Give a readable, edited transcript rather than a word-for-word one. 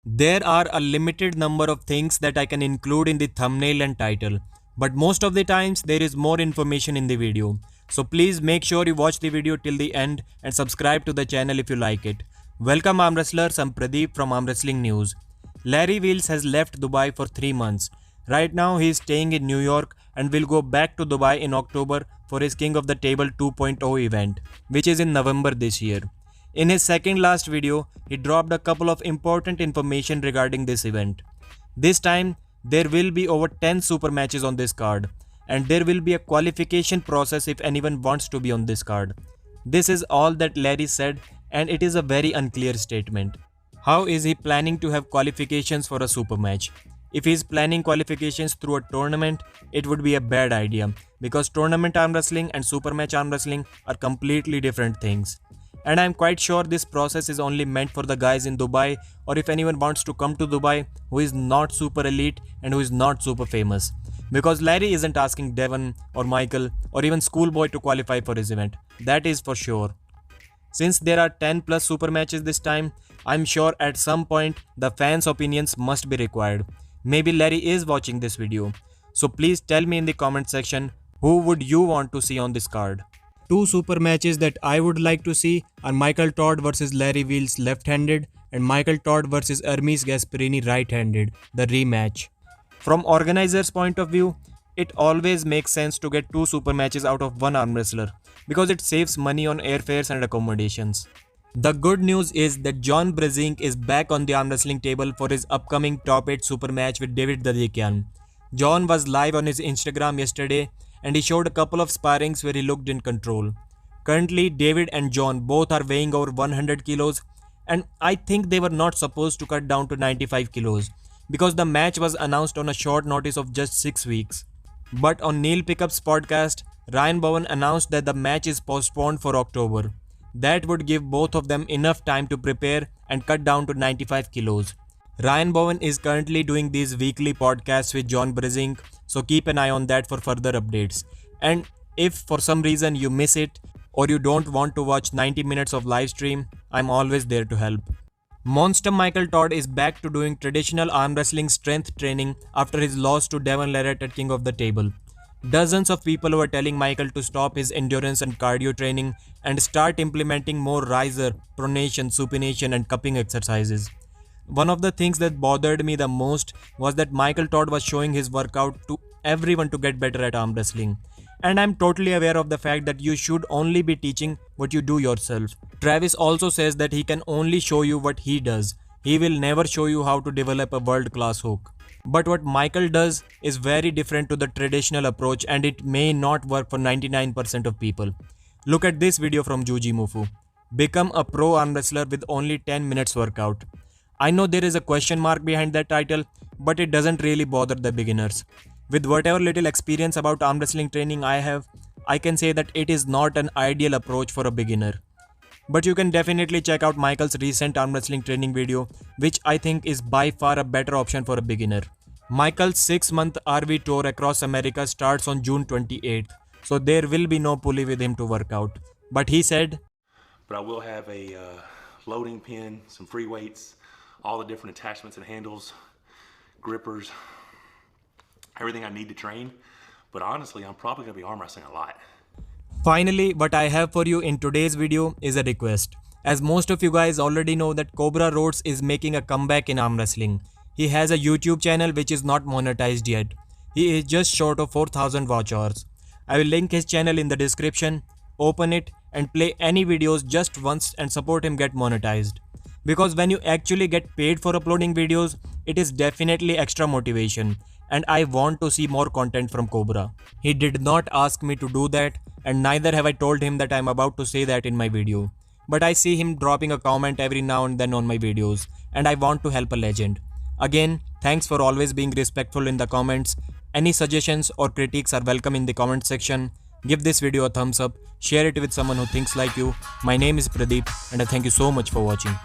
There are a limited number of things that I can include in the thumbnail and title, but most of the times there is more information in the video. So please make sure you watch the video till the end and subscribe to the channel if you like it. Welcome arm wrestlers, I'm Pradeep from Arm Wrestling News. Larry Wheels has left Dubai for 3 months. Right now he is staying in New York and will go back to Dubai in October for his King of the Table 2.0 event, which is in November this year. In his second last video, he dropped a couple of important information regarding this event. This time, there will be over 10 super matches on this card, and there will be a qualification process if anyone wants to be on this card. This is all that Larry said, and it is a very unclear statement. How is he planning to have qualifications for a super match? If he is planning qualifications through a tournament, it would be a bad idea because tournament arm wrestling and super match arm wrestling are completely different things. And I'm quite sure this process is only meant for the guys in Dubai, or if anyone wants to come to Dubai who is not super elite and who is not super famous. Because Larry isn't asking Devon or Michael or even Schoolboy to qualify for his event. That is for sure. Since there are 10 plus super matches this time, I'm sure at some point the fans' opinions must be required. Maybe Larry is watching this video. So please tell me in the comment section who would you want to see on this card. Two super matches that I would like to see are Michael Todd vs Larry Wheels left-handed and Michael Todd vs Hermes Gasparini right-handed, the rematch. From organizers' point of view, it always makes sense to get two super matches out of one arm wrestler because it saves money on airfares and accommodations. The good news is that John Brezink is back on the arm wrestling table for his upcoming top 8 super match with David Dadikian. John was live on his Instagram yesterday and he showed a couple of sparrings where he looked in control. Currently, David and John both are weighing over 100 kilos and I think they were not supposed to cut down to 95 kilos because the match was announced on a short notice of just 6 weeks. But on Neil Pickup's podcast, Ryan Bowen announced that the match is postponed for October. That would give both of them enough time to prepare and cut down to 95 kilos. Ryan Bowen is currently doing these weekly podcasts with John Brezink, so keep an eye on that for further updates. And if for some reason you miss it or you don't want to watch 90 minutes of live stream, I'm always there to help. Monster Michael Todd is back to doing traditional arm wrestling strength training after his loss to Devon Larratt at King of the Table. Dozens of people were telling Michael to stop his endurance and cardio training and start implementing more riser, pronation, supination and cupping exercises. One of the things that bothered me the most was that Michael Todd was showing his workout to everyone to get better at arm wrestling. And I'm totally aware of the fact that you should only be teaching what you do yourself. Travis also says that he can only show you what he does. He will never show you how to develop a world-class hook. But what Michael does is very different to the traditional approach and it may not work for 99% of people. Look at this video from Juji Mufu. Become a pro arm wrestler with only 10 minutes workout. I know there is a question mark behind that title, but it doesn't really bother the beginners. With whatever little experience about arm wrestling training I have, I can say that it is not an ideal approach for a beginner. But you can definitely check out Michael's recent arm wrestling training video, which I think is by far a better option for a beginner. Michael's 6-month RV tour across America starts on June 28th, so there will be no pulley with him to work out. But he said, but I will have a loading pin, some free weights, all the different attachments and handles, grippers, everything I need to train. But honestly, I'm probably going to be arm wrestling a lot. Finally, what I have for you in today's video is a request. As most of you guys already know that Cobra Rhodes is making a comeback in arm wrestling. He has a YouTube channel which is not monetized yet. He is just short of 4,000 watch hours. I will link his channel in the description. Open it and play any videos just once and support him get monetized. Because when you actually get paid for uploading videos, it is definitely extra motivation. And I want to see more content from Cobra. He did not ask me to do that and neither have I told him that I'm about to say that in my video. But I see him dropping a comment every now and then on my videos and I want to help a legend. Again, thanks for always being respectful in the comments. Any suggestions or critiques are welcome in the comment section. Give this video a thumbs up, share it with someone who thinks like you. My name is Pradeep and I thank you so much for watching.